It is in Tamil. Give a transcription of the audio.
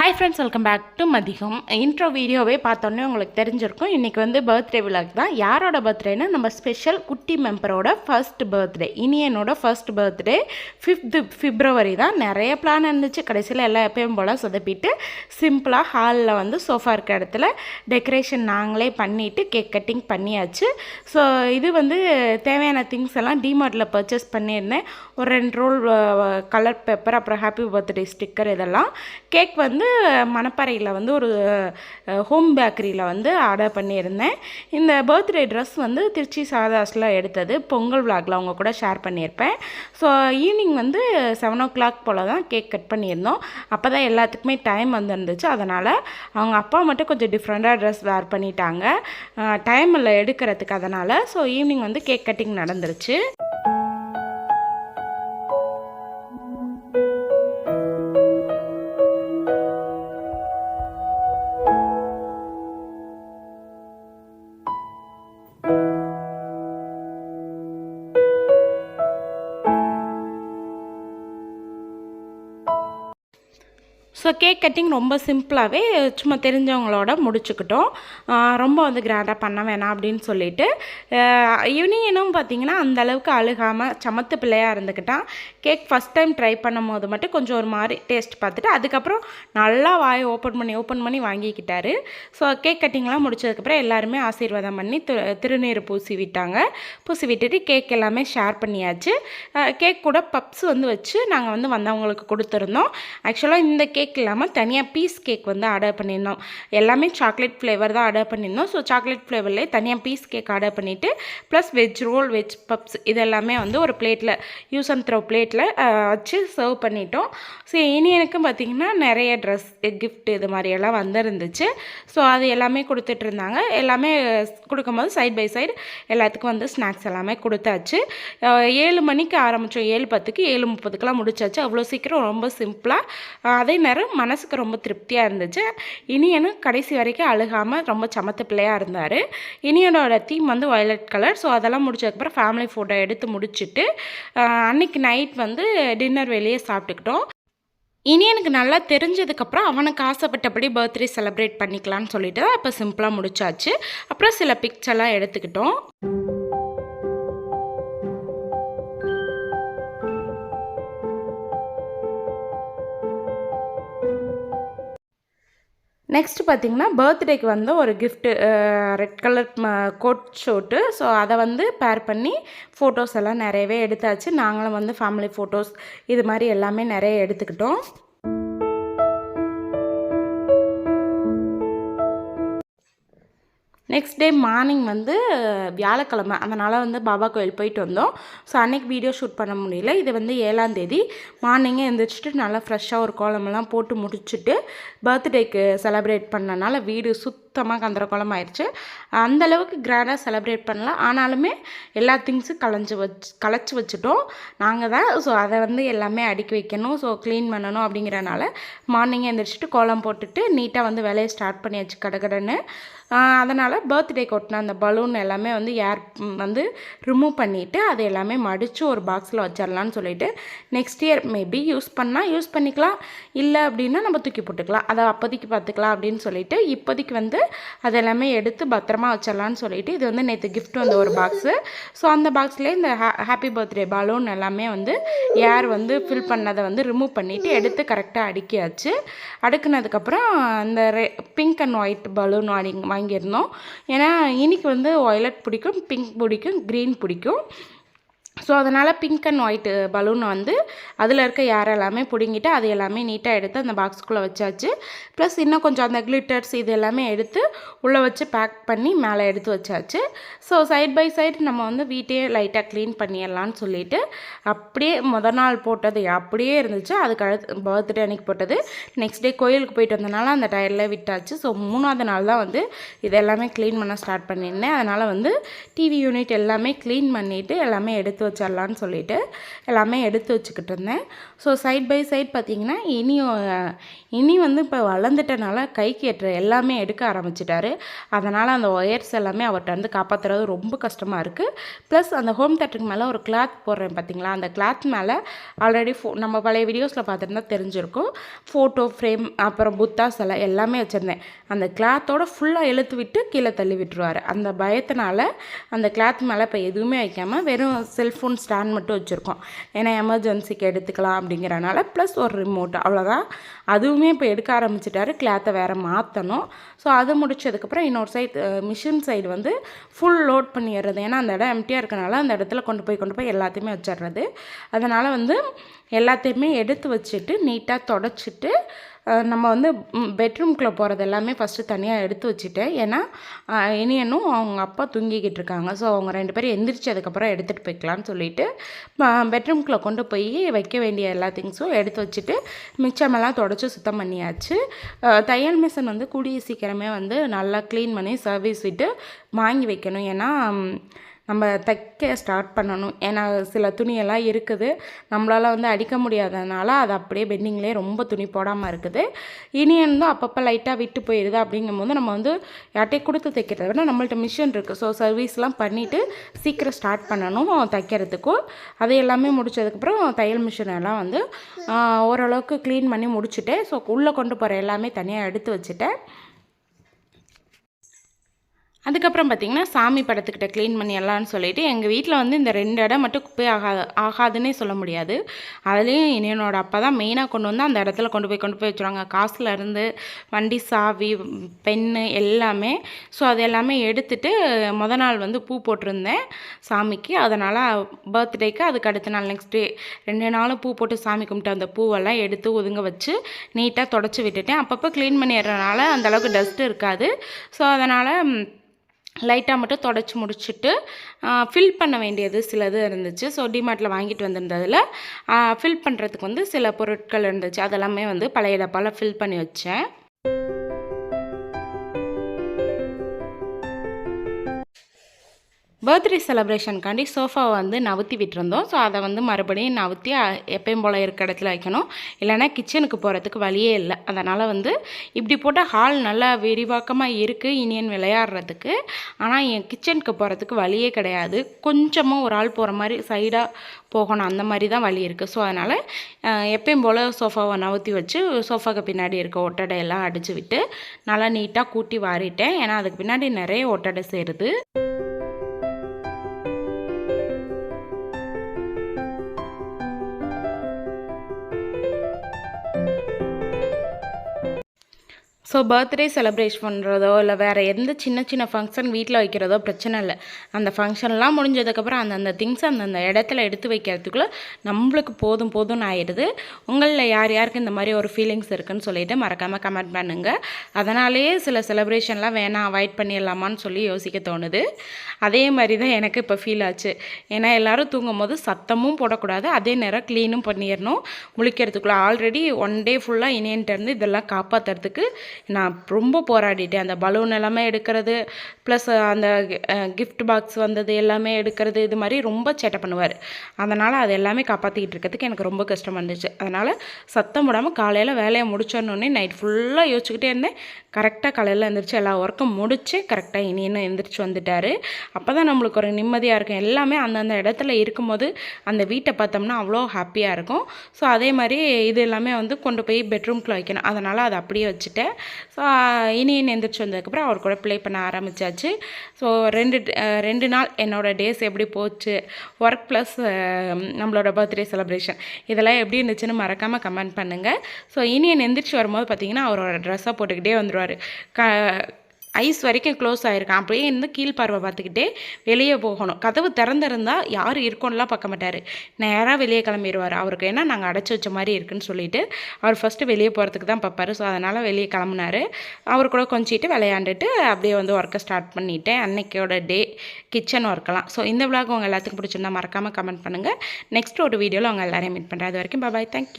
Hi friends, welcome back to மதியம். இன்ட்ரோ வீடியோவே பார்த்தோன்னே உங்களுக்கு தெரிஞ்சிருக்கும். இன்றைக்கி வந்து பர்த்டே விலாக் தான். யாரோட பர்த்டேன்னா நம்ம ஸ்பெஷல் குட்டி மெம்பரோட ஃபர்ஸ்ட் பர்த்டே, இனியனோட ஃபர்ஸ்ட் பர்த்டே 5th February தான். நிறைய பிளான் இருந்துச்சு. கடைசியில் எல்லாம் எப்பயும் போல் சொதப்பிட்டு சிம்பிளாக ஹாலில் வந்து சோஃபா இருக்க இடத்துல டெக்கரேஷன் நாங்களே பண்ணிவிட்டு கேக் கட்டிங் பண்ணியாச்சு. ஸோ இது வந்து தேவையான திங்ஸ் எல்லாம் டிமார்ட்டில் பர்ச்சேஸ் பண்ணியிருந்தேன். ஒரு 2 ரோல் கலர் பேப்பர், அப்புறம் ஹாப்பி பர்த்டே ஸ்டிக்கர், இதெல்லாம். கேக் வந்து மணப்பாறையில் வந்து ஒரு ஹோம் பேக்கரியில் வந்து ஆர்டர் பண்ணியிருந்தேன். இந்த பர்த்டே ட்ரெஸ் வந்து திருச்சி சாதாஸில் எடுத்தது. பொங்கல் விளாகில் அவங்க கூட ஷேர் பண்ணியிருப்பேன். ஸோ ஈவினிங் வந்து 7 o'clock போல் தான் கேக் கட் பண்ணியிருந்தோம். அப்போ தான் எல்லாத்துக்குமே டைம் வந்துருந்துச்சு. அதனால் அவங்க அப்பா மட்டும் கொஞ்சம் டிஃப்ரெண்ட்டாக ட்ரெஸ் வேர் பண்ணிட்டாங்க, டைம் இல்லை எடுக்கிறதுக்கு. அதனால் ஸோ ஈவினிங் வந்து கேக் கட்டிங் நடந்துருச்சு. ஸோ கேக் கட்டிங் ரொம்ப சிம்பிளாகவே சும்மா தெரிஞ்சவங்களோட முடிச்சுக்கிட்டோம். ரொம்ப வந்து கிராண்டாக பண்ண வேணாம் அப்படின்னு சொல்லிட்டு ஈவினிங் பார்த்திங்கன்னா அந்தளவுக்கு அழுகாமல் சமத்து பிள்ளையாக இருந்துக்கிட்டான். கேக் ஃபஸ்ட் டைம் ட்ரை பண்ணும் போது மட்டும் கொஞ்சம் ஒரு மாதிரி டேஸ்ட் பார்த்துட்டு அதுக்கப்புறம் நல்லா வாயை ஓப்பன் பண்ணி வாங்கிக்கிட்டாரு. ஸோ கேக் கட்டிங்லாம் முடிச்சதுக்கப்புறம் எல்லாருமே ஆசீர்வாதம் பண்ணி திருநீர் பூசி விட்டாங்க. பூசி விட்டுட்டு கேக் எல்லாமே ஷேர் பண்ணியாச்சு. கேக் கூட பப்ஸ் வந்து வச்சு நாங்கள் வந்து வந்தவங்களுக்கு கொடுத்துருந்தோம். ஆக்சுவலாக இந்த கேக் இல்லாமல் தனியாக பீஸ் கேக் வந்து ஆர்டர் பண்ணியிருந்தோம். எல்லாமே சாக்லேட் ஃப்ளேவர் தான் ஆர்டர் பண்ணியிருந்தோம். ஸோ சாக்லேட் ஃப்ளேவர்லேயே தனியாக பீஸ் கேக் ஆர்டர் பண்ணிவிட்டு plus veg role, veg puffs இதெல்லாமே வந்து ஒரு பிளேட்டில் யூஸ் அண்ட் த்ரோ பிளேட்டில் வச்சு சர்வ் பண்ணிட்டோம். ஸோ இனியனுக்கும் பார்த்திங்கன்னா நிறைய ட்ரெஸ், கிஃப்ட் இது மாதிரியெல்லாம் வந்துருந்துச்சு. ஸோ அது எல்லாமே கொடுத்துட்டு இருந்தாங்க. எல்லாமே கொடுக்கும்போது சைட் பை சைடு எல்லாத்துக்கும் வந்து ஸ்நாக்ஸ் எல்லாமே கொடுத்தாச்சு. 7 மணிக்கு ஆரம்பித்தோம். 7:10க்கு 7:30க்கெலாம் முடிச்சாச்சு. அவ்வளோ சீக்கிரம், ரொம்ப சிம்பிளாக. அதே நேரம் மனசுக்கு ரொம்ப திருப்தியாக இருந்துச்சு. இனியனும் கடைசி வரைக்கும் அழுகாமல் ரொம்ப சமத்து பிள்ளையாக இருந்தார். இனியனோட தீம் வந்து வயலட் கலர். ஸோ அதெல்லாம் முடிச்சதுக்கப்புறம் ஃபேமிலி ஃபோட்டோ எடுத்து முடிச்சுட்டு அன்றைக்கி நைட் வந்து டின்னர் வெளியே சாப்பிட்டுக்கிட்டோம். இனியனுக்கு நல்லா தெரிஞ்சதுக்கப்புறம் அவனுக்கு ஆசைப்பட்டபடி பர்த்டே செலிப்ரேட் பண்ணிக்கலான்னு சொல்லிட்டு தான் இப்போ சிம்பிளாக முடிச்சாச்சு. அப்புறம் சில பிக்சர்லாம் எடுத்துக்கிட்டோம். நெக்ஸ்ட்டு பார்த்திங்கன்னா பர்த்டேக்கு வந்து ஒரு gift, red colour coat suit. So அதை வந்து பேர் பண்ணி ஃபோட்டோஸ் எல்லாம் நிறையவே எடுத்தாச்சு. நாங்களும் வந்து ஃபேமிலி ஃபோட்டோஸ் இது மாதிரி எல்லாமே நிறைய எடுத்துக்கிட்டோம். நெக்ஸ்ட் டே மார்னிங் வந்து வியாழக்கிழமை, அதனால் வந்து பாபா கோயில் போயிட்டு வந்தோம். ஸோ அன்றைக்கி வீடியோ ஷூட் பண்ண முடியல. இது வந்து 7ஆம் தேதி மார்னிங்கே எழுந்திரிச்சிட்டு நல்லா ஃப்ரெஷ்ஷாக ஒரு கோலமெல்லாம் போட்டு முடிச்சுட்டு பர்த்டேக்கு செலிப்ரேட் பண்ணனால வீடு சுத்தமாக கந்தரகோலம் ஆயிடுச்சு. அந்தளவுக்கு கிராண்டாக செலிப்ரேட் பண்ணலாம். ஆனாலுமே எல்லா திங்ஸும் கலைச்சி வச்சுட்டோம் நாங்கள் தான். ஸோ அதை வந்து எல்லாமே அடுக்கி வைக்கணும், ஸோ க்ளீன் பண்ணணும். அப்படிங்கிறனால மார்னிங்கே எழுந்திரிச்சிட்டு கோலம் போட்டுட்டு நீட்டாக வந்து வேலையை ஸ்டார்ட் பண்ணியாச்சு கடகடன்னு. அதனால் பர்த்டேக்கு ஒட்டின அந்த பலூன் எல்லாமே வந்து ஏர் வந்து ரிமூவ் பண்ணிவிட்டு அதை எல்லாமே மடித்து ஒரு பாக்ஸில் வச்சிடலான்னு சொல்லிவிட்டு நெக்ஸ்ட் இயர் மேபி யூஸ் பண்ணிக்கலாம், இல்லை அப்படின்னா நம்ம தூக்கி போட்டுக்கலாம், அதை அப்போதைக்கு பார்த்துக்கலாம் அப்படின்னு சொல்லிட்டு இப்போதைக்கு வந்து அதெல்லாமே எடுத்து பத்திரமா வச்சிடலான்னு சொல்லிட்டு இது வந்து நேற்று கிஃப்ட் வந்து ஒரு பாக்ஸு. ஸோ அந்த பாக்ஸ்லேயே இந்த ஹாப்பி பர்த்டே பலூன் எல்லாமே வந்து ஏர் வந்து ஃபில் பண்ணதை வந்து ரிமூவ் பண்ணிவிட்டு எடுத்து கரெக்டாக அடுக்கியாச்சு. அடுக்குனதுக்கப்புறம் இந்த பிங்க் அண்ட் ஒயிட் பலூன் வாங்கியிருந்தோம். ஏன்னா இன்றைக்கி வந்து வயலட் பிடிக்கும், பிங்க் பிடிக்கும், க்ரீன் பிடிக்கும். ஸோ அதனால் பிங்க் அண்ட் ஒயிட்டு பலூன் வந்து அதில் இருக்க ஏர் எல்லாமே பிடுங்கிட்டு அது எல்லாமே நீட்டாக எடுத்து அந்த பாக்ஸுக்குள்ளே வச்சாச்சு. ப்ளஸ் இன்னும் கொஞ்சம் அந்த கிளிட்டர்ஸ் இது எல்லாமே எடுத்து உள்ளே வச்சு பேக் பண்ணி மேலே எடுத்து வச்சாச்சு. ஸோ சைட் பை சைடு நம்ம வந்து வீட்டையே லைட்டாக க்ளீன் பண்ணிடலான்னு சொல்லிவிட்டு அப்படியே நாள் போட்டது அப்படியே இருந்துச்சு. அதுக்கு அடுத்து பர்த்டே அன்றைக்கி போட்டது. நெக்ஸ்ட் டே கோயிலுக்கு போயிட்டு வந்தனால அந்த டயரில் விட்டாச்சு. ஸோ 3ஆவது நாள் தான் வந்து இது எல்லாமே க்ளீன் பண்ண ஸ்டார்ட் பண்ணியிருந்தேன். அதனால் வந்து டிவி யூனிட் எல்லாமே க்ளீன் பண்ணிவிட்டு எல்லாமே எடுத்து வச்சிடலான்னு சொல்லிட்டு எல்லாமே எடுத்து வச்சுக்கிட்டு இருந்தேன். ஸோ சைட் பை சைட் பார்த்திங்கன்னா இனி வந்து இப்போ வளர்ந்துட்டனால கைக்கு ஏற்ற எல்லாமே எடுக்க ஆரம்பிச்சிட்டாரு. அதனால் அந்த ஒயர்ஸ் எல்லாமே அவர்கிட்ட வந்து காப்பாற்றுறது ரொம்ப கஷ்டமாக இருக்குது. ப்ளஸ் அந்த ஹோம் தேட்டருக்கு மேலே ஒரு கிளாத் போடுறேன் பார்த்திங்களா, அந்த கிளாத் மேலே ஆல்ரெடி நம்ம பழைய வீடியோஸில் பார்த்துருந்தா தெரிஞ்சிருக்கும், ஃபோட்டோ ஃப்ரேம் அப்புறம் புத்தா சிலை எல்லாமே வச்சுருந்தேன். அந்த கிளாத்தோட ஃபுல்லாக இழுத்து விட்டு கீழே தள்ளி விட்டுருவார். அந்த பயத்தினால அந்த கிளாத் மேலே இப்போ எதுவுமே வைக்காமல் வெறும் செல்ஃபோன் ஸ்டாண்ட் மட்டும் வச்சுருக்கோம். ஏன்னா எமர்ஜென்சிக்கு எடுத்துக்கலாம் அப்படிங்கிறனால, ப்ளஸ் ஒரு ரிமோட், அவ்வளோதான். அதுவுமே இப்போ எடுக்க ஆரம்பிச்சிட்டாரு. கிளாத்தை வேறு மாற்றணும். ஸோ அது முடிச்சதுக்கப்புறம் இன்னொரு சைடு மிஷின் சைடு வந்து ஃபுல் லோட் பண்ணிடுறது. ஏன்னா அந்த இடம் எம்டியாக இருக்கனால அந்த இடத்துல கொண்டு போய் எல்லாத்தையுமே வச்சிடுறது. அதனால் வந்து எல்லாத்தையுமே எடுத்து வச்சுட்டு நீட்டாக தொடச்சிட்டு நம்ம வந்து பெட்ரூம்குள்ளே போகிறது எல்லாமே ஃபஸ்ட்டு தனியாக எடுத்து வச்சுட்டேன். ஏன்னா இனியனும் அவங்க அப்பா தூங்கிக்கிட்டு இருக்காங்க. ஸோ அவங்க 2 பேரும் எந்திரிச்சதுக்கப்புறம் எடுத்துகிட்டு போய்க்கலான்னு சொல்லிவிட்டு பெட்ரூம்குள்ளே கொண்டு போய் வைக்க வேண்டிய எல்லா திங்ஸும் எடுத்து வச்சுட்டு மிச்சமெல்லாம் தொடச்சி சுத்தம் பண்ணியாச்சு. தையல் மிஷின் வந்து கூடிய சீக்கிரமே வந்து நல்லா க்ளீன் பண்ணி சர்வீஸ் விட்டு வாங்கி வைக்கணும். ஏன்னா நம்ம தைக்க ஸ்டார்ட் பண்ணணும். ஏன்னா சில துணியெல்லாம் இருக்குது நம்மளால் வந்து அடிக்க முடியாததுனால அது அப்படியே பெண்டிங்லேயே ரொம்ப துணி போடாமல் இருக்குது. இனியன் தான் அப்பப்போ லைட்டாக விட்டு போயிடுது. அப்படிங்கும்போது நம்ம வந்து யார்கிட்டையும் கொடுத்து தைக்கிறத விட நம்மள்ட்ட மிஷின் இருக்குது. ஸோ சர்வீஸ்லாம் பண்ணிவிட்டு சீக்கிரம் ஸ்டார்ட் பண்ணணும் தைக்கிறதுக்கும். அது எல்லாமே முடித்ததுக்கப்புறம் தையல் மிஷின் எல்லாம் வந்து ஓரளவுக்கு க்ளீன் பண்ணி முடிச்சுட்டேன். ஸோ உள்ளே கொண்டு போகிற எல்லாமே தனியாக எடுத்து வச்சுட்டேன். அதுக்கப்புறம் பார்த்திங்கன்னா சாமி படத்துக்கிட்ட க்ளீன் பண்ணி எல்லாம்னு சொல்லிவிட்டு எங்கள் வீட்டில் வந்து இந்த 2 இடம் மட்டும் குப்பை ஆகாதுன்னே சொல்ல முடியாது. அதுலேயும் என்னோட அப்பா தான் மெயினாக கொண்டு வந்து அந்த இடத்துல கொண்டு போய் வச்சுருவாங்க. காசுலேருந்து வண்டி சாவி பென்னு எல்லாமே. ஸோ அது எல்லாமே எடுத்துகிட்டு நாள் வந்து பூ போட்டிருந்தேன் சாமிக்கு. அதனால் பர்த்டேக்கு அதுக்கு அடுத்த நாள் நெக்ஸ்ட் டே 2 நாளும் பூ போட்டு சாமி கும்பிட்டு அந்த பூவெல்லாம் எடுத்து ஒதுங்க வச்சு நீட்டாக தொடச்சி விட்டுட்டேன். அப்பப்போ க்ளீன் பண்ணிடுறதுனால அந்தளவுக்கு டஸ்ட்டு இருக்காது. ஸோ அதனால் லைட்டாக மட்டும் தொடச்சி முடிச்சுட்டு ஃபில் பண்ண வேண்டியது சிலது இருந்துச்சு. ஸோ டிமார்ட்டில் வாங்கிட்டு வந்திருந்ததில் ஃபில் பண்ணுறதுக்கு வந்து சில பொருட்கள் இருந்துச்சு. அதெல்லாமே வந்து பழைய டப்பாவில் ஃபில் பண்ணி வச்சேன். பர்த்டே செலிப்ரேஷனுக்காண்டி சோஃபாவை வந்து நவுத்தி விட்டுருந்தோம். ஸோ அதை வந்து மறுபடியும் நவுத்தி எப்பயும் போல் இருக்க இடத்துல வைக்கணும். இல்லைனா கிச்சனுக்கு போகிறதுக்கு வழியே இல்லை. அதனால் வந்து இப்படி போட்டால் ஹால் நல்லா விரிவாக்கமாக இருக்குது இனியன் விளையாடுறதுக்கு. ஆனால் என் கிச்சனுக்கு போகிறதுக்கு வழியே கிடையாது. கொஞ்சமாக ஒரு ஆள் போகிற மாதிரி சைடாக போகணும், அந்த மாதிரி தான் வழி இருக்குது. ஸோ அதனால் எப்பயும் போல் சோஃபாவை நவுத்தி வச்சு சோஃபாவுக்கு பின்னாடி இருக்க ஒட்டடையெல்லாம் அடித்து விட்டு நல்லா நீட்டாக கூட்டி வாரிட்டேன். ஏன்னா அதுக்கு பின்னாடி நிறைய ஒட்டடை சேருது. ஸோ பர்த்டே செலிப்ரேஷன் பண்ணுறதோ இல்லை வேறு எந்த சின்ன சின்ன ஃபங்க்ஷன் வீட்டில் வைக்கிறதோ பிரச்சனை இல்லை. அந்த ஃபங்க்ஷன்லாம் முடிஞ்சதுக்கப்புறம் அந்தந்த திங்ஸ் அந்தந்த இடத்துல எடுத்து வைக்கிறதுக்குள்ளே நம்மளுக்கு போதும்னு ஆயிடுது. உங்களில் யாருக்கு இந்த மாதிரி ஒரு ஃபீலிங்ஸ் இருக்குதுன்னு சொல்லிவிட்டு மறக்காமல் கமெண்ட் பண்ணுங்கள். அதனாலேயே சில செலிப்ரேஷன்லாம் வேணாம் அவாய்ட் பண்ணிடலாமான்னு சொல்லி யோசிக்க தோணுது. அதே மாதிரி தான் எனக்கு இப்போ ஃபீல் ஆச்சு. ஏன்னா எல்லோரும் தூங்கும் போது சத்தமும் போடக்கூடாது, அதே நேரம் க்ளீனும் பண்ணிடணும். முழிக்கிறதுக்குள்ளே ஆல்ரெடி 1 டே ஃபுல்லாக இனியன்ட்டேருந்து இதெல்லாம் காப்பாற்றுறதுக்கு நான் ரொம்ப போராடிட்டேன். அந்த பலூன் எல்லாமே எடுக்கிறது, ப்ளஸ் அந்த கிஃப்ட் பாக்ஸ் வந்தது எல்லாமே எடுக்கிறது, இது மாதிரி ரொம்ப சேட்டை பண்ணுவார். அதனால் அது எல்லாமே காப்பாற்றிக்கிட்டு இருக்கிறதுக்கு எனக்கு ரொம்ப கஷ்டமாக இருந்துச்சு. அதனால் சத்தம் போடாமல் காலையில் வேலையை முடிச்சோன்னே நைட் ஃபுல்லாக யோசிச்சுக்கிட்டே இருந்தேன். கரெக்டாக காலையில் எழுந்திரிச்சு எல்லா ஒர்க்கும் முடிச்சு கரெக்டாக இனியும் எழுந்திரிச்சு வந்துட்டார். அப்போ தான் நம்மளுக்கு ஒரு நிம்மதியாக இருக்கும். எல்லாமே அந்தந்த இடத்துல இருக்கும்போது அந்த வீட்டை பார்த்தோம்னா அவ்வளோ ஹாப்பியாக இருக்கும். ஸோ அதே மாதிரி இது எல்லாமே வந்து கொண்டு போய் பெட்ரூம்குள்ளே வைக்கணும். அதனால் அதை அப்படியே வச்சுட்டேன். ஸோ இனியன் எழுந்திரிச்சு வந்ததுக்கப்புறம் அவர் கூட ப்ளே பண்ண ஆரம்பித்தாச்சு. ஸோ 2 நாள் என்னோடய டேஸ் எப்படி போச்சு, ஒர்க் ப்ளஸ் நம்மளோட பர்த்டே செலிப்ரேஷன் இதெல்லாம் எப்படி இருந்துச்சுன்னு மறக்காமல் கமெண்ட் பண்ணுங்கள். ஸோ இனியன் எழுந்திரிச்சு வரும்போது பார்த்திங்கன்னா அவரோட ட்ரெஸ்ஸாக போட்டுக்கிட்டே வந்துடுவார். ஐஸ் வரைக்கும் க்ளோஸ் ஆகிருக்கான். அப்படியே இருந்து கீழ்பார்வை பார்த்துக்கிட்டே வெளியே போகணும். கதவு திறந்திருந்தால் யார் இருக்கோன்னெலாம் பார்க்க மாட்டார், நேராக வெளியே கிளம்பிடுவார். அவருக்கு ஏன்னா நாங்கள் அடைச்சி வச்ச மாதிரி இருக்குன்னு சொல்லிட்டு அவர் ஃபஸ்ட்டு வெளியே போகிறதுக்கு தான் பார்ப்பார். ஸோ அதனால் வெளியே கிளம்புனார். அவர் கூட கொஞ்சிட்டு விளையாண்டுட்டு அப்படியே வந்து ஒர்க்கை ஸ்டார்ட் பண்ணிட்டேன். அன்னைக்கோட டே கிச்சன் ஒர்க்கெல்லாம். ஸோ இந்த விளாக் உங்கள் எல்லாத்துக்கும் பிடிச்சிருந்தா மறக்காமல் கமெண்ட் பண்ணுங்கள். நெக்ஸ்ட் ஒரு வீடியோவில் உங்கள் எல்லாரையும் மீட் பண்ணுறேன். அது வரைக்கும் பாய், தேங்க்யூ.